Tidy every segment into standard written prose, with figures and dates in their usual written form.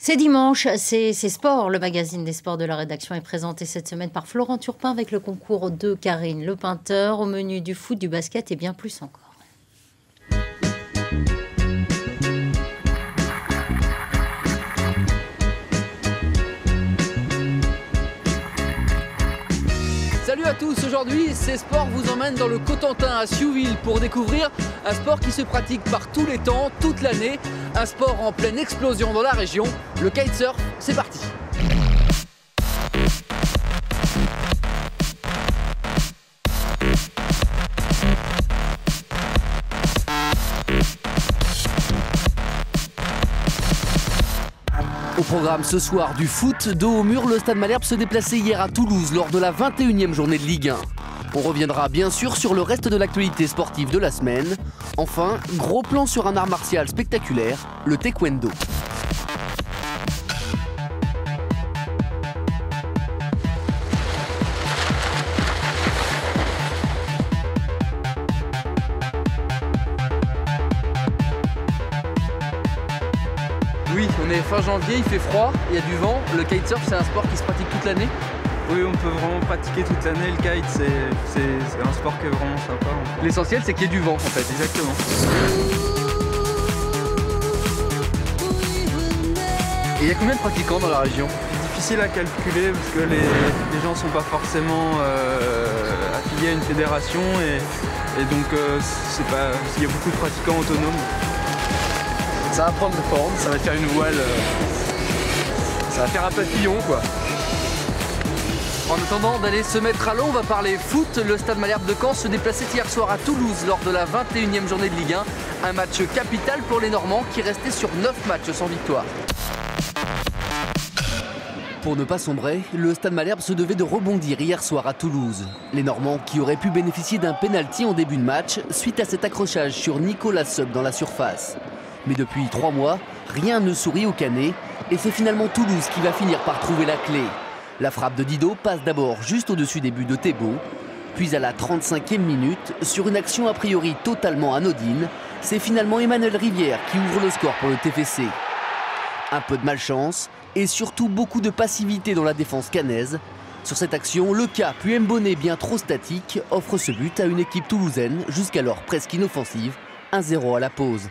C'est dimanche, c'est Sport. Le magazine des sports de la rédaction est présenté cette semaine par Florent Turpin avec le concours de Karine Le Painteur. Au menu du foot, du basket et bien plus encore. Salut à tous, aujourd'hui C'est Sport vous emmène dans le Cotentin à Siouville pour découvrir un sport qui se pratique par tous les temps, toute l'année. Un sport en pleine explosion dans la région, le kitesurf, c'est parti. Au programme ce soir du foot, dos au mur, le Stade Malherbe se déplaçait hier à Toulouse lors de la 21e journée de Ligue 1. On reviendra bien sûr sur le reste de l'actualité sportive de la semaine. Enfin, gros plan sur un art martial spectaculaire, le taekwondo. Oui, on est fin janvier, il fait froid, il y a du vent. Le kitesurf, c'est un sport qui se pratique toute l'année? Oui, on peut vraiment pratiquer toute l'année. Le kite, c'est un sport qui est vraiment sympa. L'essentiel, c'est qu'il y ait du vent, en fait. Exactement. Et il y a combien de pratiquants dans la région? C'est difficile à calculer parce que les gens ne sont pas forcément affiliés à une fédération et donc il y a beaucoup de pratiquants autonomes. Ça va prendre forme, ça va faire une voile, ça va faire un papillon quoi. En attendant d'aller se mettre à l'eau, on va parler foot. Le Stade Malherbe de Caen se déplaçait hier soir à Toulouse lors de la 21e journée de Ligue 1. Un match capital pour les Normands qui restaient sur 9 matchs sans victoire. Pour ne pas sombrer, le Stade Malherbe se devait de rebondir hier soir à Toulouse. Les Normands qui auraient pu bénéficier d'un pénalty en début de match suite à cet accrochage sur Nicolas Sub dans la surface. Mais depuis 3 mois, rien ne sourit au Canet et c'est finalement Toulouse qui va finir par trouver la clé. La frappe de Didot passe d'abord juste au-dessus des buts de Thébault, puis à la 35e minute, sur une action a priori totalement anodine, c'est finalement Emmanuel Rivière qui ouvre le score pour le TFC. Un peu de malchance et surtout beaucoup de passivité dans la défense cannaise. Sur cette action, Leca puis Mbonné, bien trop statique, offre ce but à une équipe toulousaine jusqu'alors presque inoffensive, 1-0 à la pause.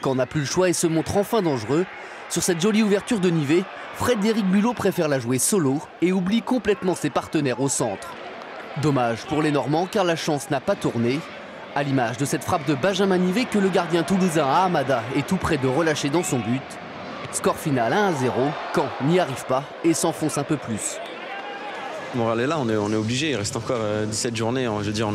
Caen n'a plus le choix et se montre enfin dangereux. Sur cette jolie ouverture de Nivet, Frédéric Bulot préfère la jouer solo et oublie complètement ses partenaires au centre. Dommage pour les Normands car la chance n'a pas tourné. À l'image de cette frappe de Benjamin Nivet que le gardien toulousain Ahamada est tout près de relâcher dans son but. Score final 1-0, Caen n'y arrive pas et s'enfonce un peu plus. Bon, allez, là, on est obligé, il reste encore 17 journées, je veux dire,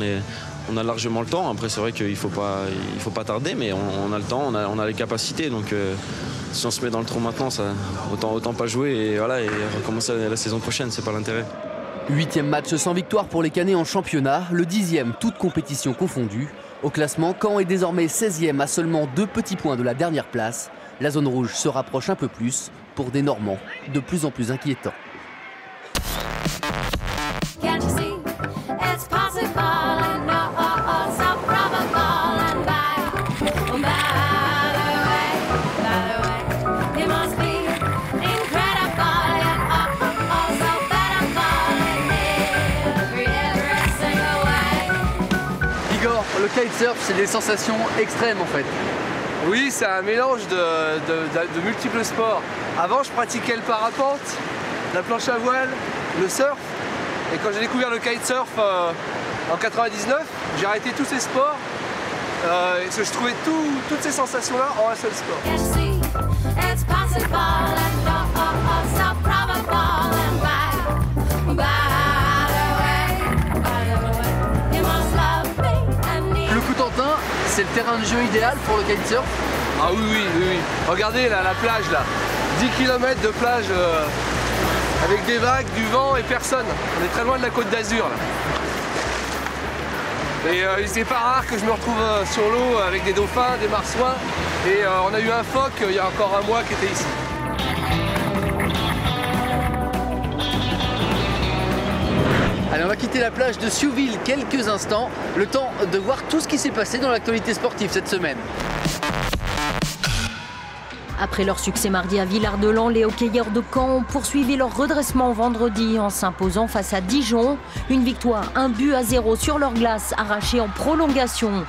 on a largement le temps. Après, c'est vrai qu'il faut pas tarder, mais on a le temps, on a les capacités. Donc, si on se met dans le trou maintenant, autant pas jouer et recommencer la saison prochaine, c'est pas l'intérêt. 8e match sans victoire pour les Canets en championnat, le 10e, toute compétition confondue. Au classement, Caen est désormais 16e à seulement 2 petits points de la dernière place. La zone rouge se rapproche un peu plus pour des Normands de plus en plus inquiétants. Igor, le kitesurf, c'est des sensations extrêmes en fait. Oui, c'est un mélange de multiples sports. Avant, je pratiquais le parapente, la planche à voile, le surf. Et quand j'ai découvert le kitesurf en 99, j'ai arrêté tous ces sports. Parce que je trouvais toutes ces sensations-là en un seul sport. Le Cotentin, c'est le terrain de jeu idéal pour le kitesurf? Ah oui. Regardez là, la plage là. 10 km de plage avec des vagues, du vent et personne. On est très loin de la Côte d'Azur là. Et c'est pas rare que je me retrouve sur l'eau avec des dauphins, des marsouins. Et on a eu un phoque il y a encore un mois qui était ici. Allez, on va quitter la plage de Siouville quelques instants, le temps de voir tout ce qui s'est passé dans l'actualité sportive cette semaine. Après leur succès mardi à Villard-de-Lans, les hockeyeurs de Caen ont poursuivi leur redressement vendredi en s'imposant face à Dijon. Une victoire, 1-0 sur leur glace, arrachée en prolongation.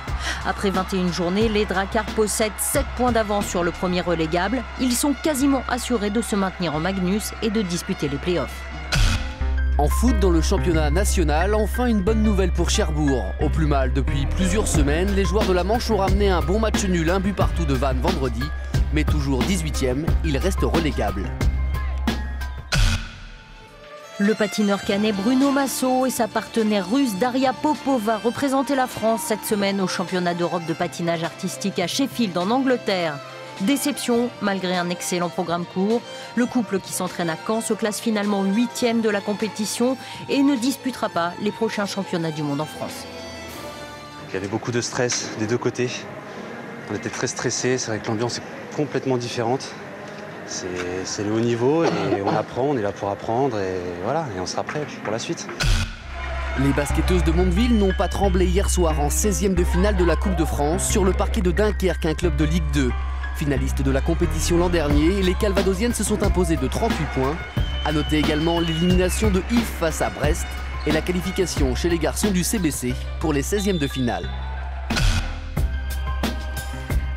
Après 21 journées, les Dracards possèdent 7 points d'avance sur le premier relégable. Ils sont quasiment assurés de se maintenir en Magnus et de disputer les playoffs. En foot, dans le championnat national, enfin une bonne nouvelle pour Cherbourg. Au plus mal, depuis plusieurs semaines, les joueurs de la Manche ont ramené un bon match nul, 1 but partout de Vannes vendredi. Mais toujours 18e, ils restent relégables. Le patineur canet Bruno Massot et sa partenaire russe Daria Popova représentaient la France cette semaine au championnat d'Europe de patinage artistique à Sheffield en Angleterre. Déception, malgré un excellent programme court. Le couple qui s'entraîne à Caen se classe finalement 8e de la compétition et ne disputera pas les prochains championnats du monde en France. Il y avait beaucoup de stress des deux côtés. On était très stressés, c'est vrai que l'ambiance est complètement différente. C'est le haut niveau et on apprend, on est là pour apprendre et voilà, et on sera prêt pour la suite. Les basketteuses de Mondeville n'ont pas tremblé hier soir en 16e de finale de la Coupe de France sur le parquet de Dunkerque, un club de Ligue 2. Finalistes de la compétition l'an dernier, les Calvadosiennes se sont imposées de 38 points. À noter également l'élimination de Yves face à Brest et la qualification chez les garçons du CBC pour les 16e de finale.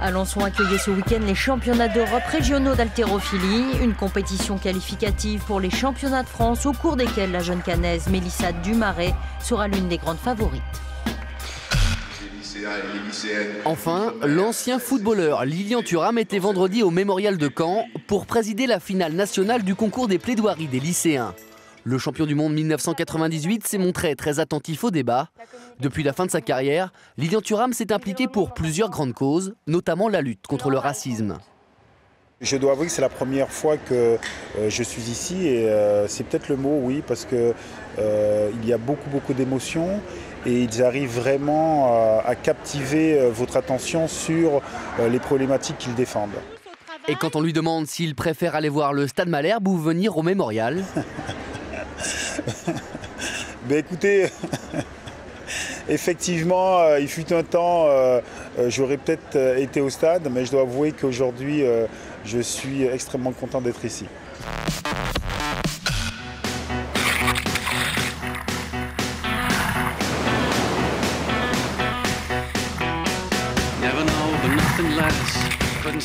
Alençon accueillait ce week-end les championnats d'Europe régionaux d'haltérophilie, une compétition qualificative pour les championnats de France au cours desquels la jeune canaise Mélissa Dumaret sera l'une des grandes favorites. Enfin, l'ancien footballeur Lilian Thuram était vendredi au Mémorial de Caen pour présider la finale nationale du concours des plaidoiries des lycéens. Le champion du monde 1998 s'est montré très attentif au débat. Depuis la fin de sa carrière, Lilian Thuram s'est impliqué pour plusieurs grandes causes, notamment la lutte contre le racisme. Je dois avouer que c'est la première fois que je suis ici et c'est peut-être le mot, oui, parce qu'il y a beaucoup d'émotions et ils arrivent vraiment à captiver votre attention sur les problématiques qu'ils défendent. Et quand on lui demande s'il préfère aller voir le Stade Malherbe ou venir au Mémorial, ben écoutez, effectivement, il fut un temps, j'aurais peut-être été au stade, mais je dois avouer qu'aujourd'hui, je suis extrêmement content d'être ici.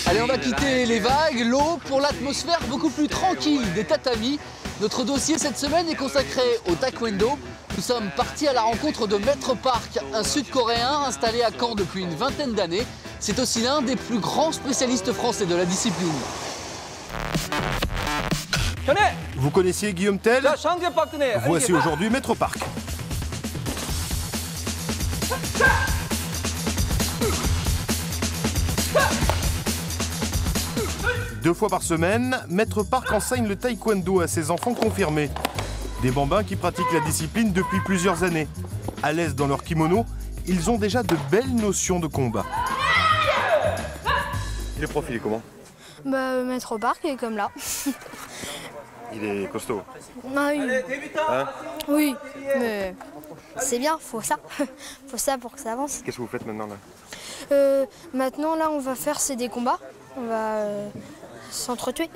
Allez, on va quitter les vagues, l'eau, pour l'atmosphère beaucoup plus tranquille des tatamis. Notre dossier cette semaine est consacré au taekwondo. Nous sommes partis à la rencontre de Maître Park, un Sud-Coréen installé à Caen depuis une vingtaine d'années. C'est aussi l'un des plus grands spécialistes français de la discipline. Vous connaissiez Guillaume Tell? Voici aujourd'hui Maître Park. Deux fois par semaine, Maître Park enseigne le taekwondo à ses enfants confirmés. Des bambins qui pratiquent la discipline depuis plusieurs années. À l'aise dans leur kimono, ils ont déjà de belles notions de combat. Il est profilé comment? Maître Park, il est comme là. Il est costaud. Ah oui. Hein? Oui, mais c'est bien, faut ça. Faut ça pour que ça avance. Qu'est-ce que vous faites maintenant là? Maintenant, là, on va faire des combats. On va s'entretuer.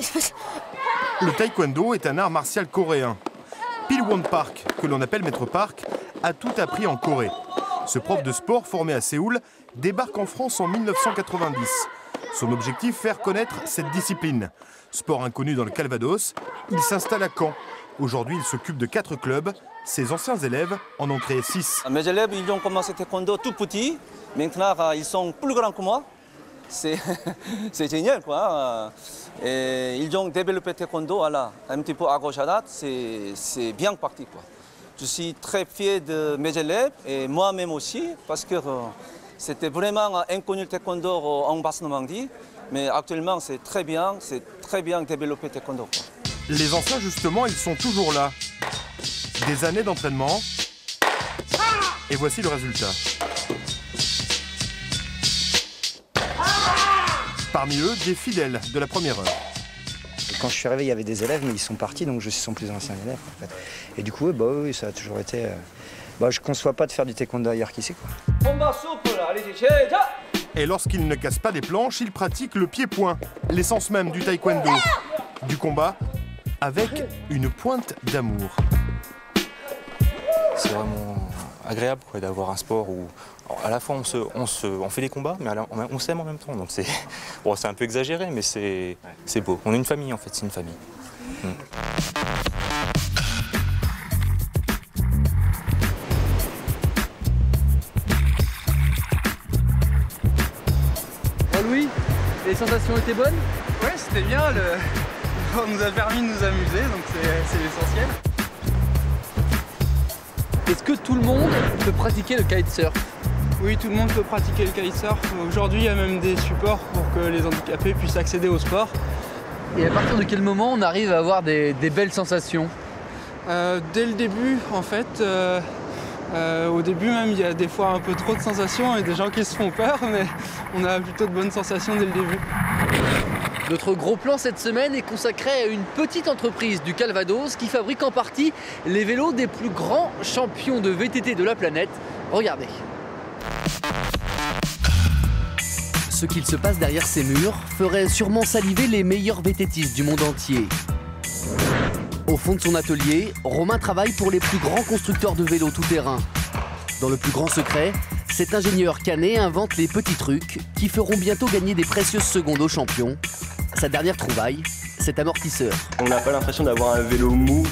Le taekwondo est un art martial coréen. Pilwon Park, que l'on appelle Maître Park, a tout appris en Corée. Ce prof de sport formé à Séoul débarque en France en 1990. Son objectif, faire connaître cette discipline. Sport inconnu dans le Calvados, il s'installe à Caen. Aujourd'hui, il s'occupe de 4 clubs. Ses anciens élèves en ont créé 6. Mes élèves, ils ont commencé le taekwondo tout petit. Maintenant, ils sont plus grands que moi. C'est génial, quoi. Et ils ont développé le taekwondo un petit peu à gauche à droite. C'est bien parti, quoi. Je suis très fier de mes élèves et moi-même aussi, parce que c'était vraiment inconnu le taekwondo en Basse-Normandie. Mais actuellement, c'est très bien développé le taekwondo, quoi. Les anciens, justement, ils sont toujours là. Des années d'entraînement. Et voici le résultat. Parmi eux, des fidèles de la première heure. Quand je suis arrivé, il y avait des élèves, mais ils sont partis, donc je suis son plus ancien élève. En fait. Et du coup, oui, ça a toujours été... je ne conçois pas de faire du taekwondo ailleurs qu'ici. Combat souple, allez, Et lorsqu'il ne casse pas des planches, il pratique le pied-point, l'essence même du taekwondo. Du combat avec une pointe d'amour. C'est vraiment agréable d'avoir un sport où à la fois on fait des combats, mais on s'aime en même temps. Donc c'est bon, un peu exagéré, mais c'est beau. On est une famille en fait, c'est une famille. Louis, les sensations étaient bonnes? Ouais, c'était bien, on nous a permis de nous amuser, donc c'est l'essentiel. Est-ce que tout le monde peut pratiquer le kitesurf? Oui, tout le monde peut pratiquer le kitesurf. Aujourd'hui, il y a même des supports pour que les handicapés puissent accéder au sport. Et à partir de quel moment on arrive à avoir des belles sensations? Dès le début, en fait. Au début même, il y a des fois un peu trop de sensations et des gens qui se font peur, mais on a plutôt de bonnes sensations dès le début. Notre gros plan cette semaine est consacré à une petite entreprise du Calvados qui fabrique en partie les vélos des plus grands champions de VTT de la planète. Regardez. Ce qu'il se passe derrière ces murs ferait sûrement saliver les meilleurs VTTistes du monde entier. Au fond de son atelier, Romain travaille pour les plus grands constructeurs de vélos tout-terrain. Dans le plus grand secret, cet ingénieur canet invente les petits trucs qui feront bientôt gagner des précieuses secondes aux champions. Sa dernière trouvaille, cet amortisseur. On n'a pas l'impression d'avoir un vélo mou,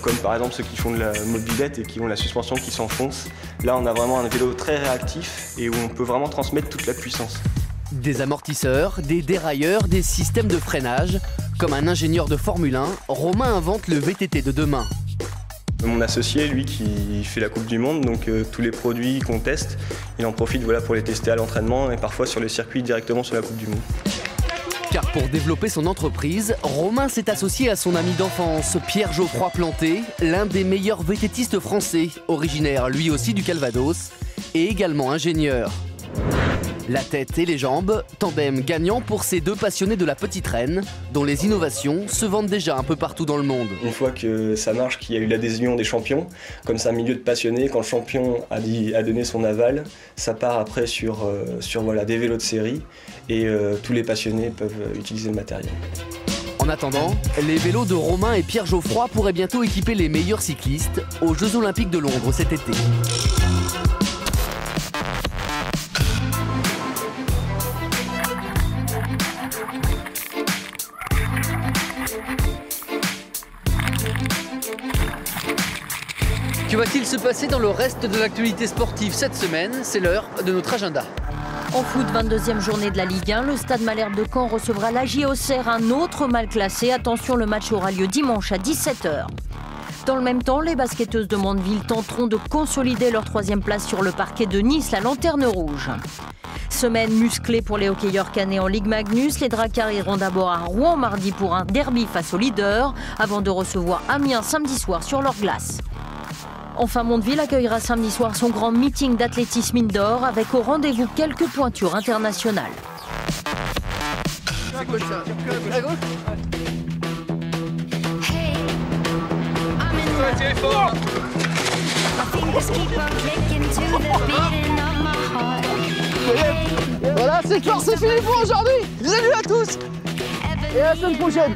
comme par exemple ceux qui font de la mobilette et qui ont la suspension qui s'enfonce. Là, on a vraiment un vélo très réactif et où on peut vraiment transmettre toute la puissance. Des amortisseurs, des dérailleurs, des systèmes de freinage. Comme un ingénieur de Formule 1, Romain invente le VTT de demain. Mon associé, lui, qui fait la Coupe du Monde, donc tous les produits qu'on teste, il en profite pour les tester à l'entraînement et parfois sur les circuits directement sur la Coupe du Monde. Car pour développer son entreprise, Romain s'est associé à son ami d'enfance, Pierre Geoffroy Planté, l'un des meilleurs VTTistes français, originaire lui aussi du Calvados, et également ingénieur. La tête et les jambes, tandem gagnant pour ces deux passionnés de la petite reine, dont les innovations se vendent déjà un peu partout dans le monde. Une fois que ça marche, qu'il y a eu l'adhésion des champions, comme c'est un milieu de passionnés, quand le champion a donné son aval, ça part après sur des vélos de série et tous les passionnés peuvent utiliser le matériel. En attendant, les vélos de Romain et Pierre Geoffroy pourraient bientôt équiper les meilleurs cyclistes aux Jeux Olympiques de Londres cet été. Que va-t-il se passer dans le reste de l'actualité sportive cette semaine? C'est l'heure de notre agenda. En foot, 22e journée de la Ligue 1, le Stade Malherbe de Caen recevra l'AJ Auxerre, un autre mal classé. Attention, le match aura lieu dimanche à 17 h. Dans le même temps, les basketteuses de Mandeville tenteront de consolider leur 3e place sur le parquet de Nice, la Lanterne Rouge. Semaine musclée pour les hockeyeurs canets en Ligue Magnus. Les Dracards iront d'abord à Rouen mardi pour un derby face aux leaders, avant de recevoir Amiens samedi soir sur leur glace. Enfin, Mondeville accueillera samedi soir son grand meeting d'athlétisme indoor avec au rendez-vous quelques pointures internationales. C'est quoi ça? À gauche? Voilà, c'est fort, c'est fini pour aujourd'hui. Salut à tous et à la semaine prochaine.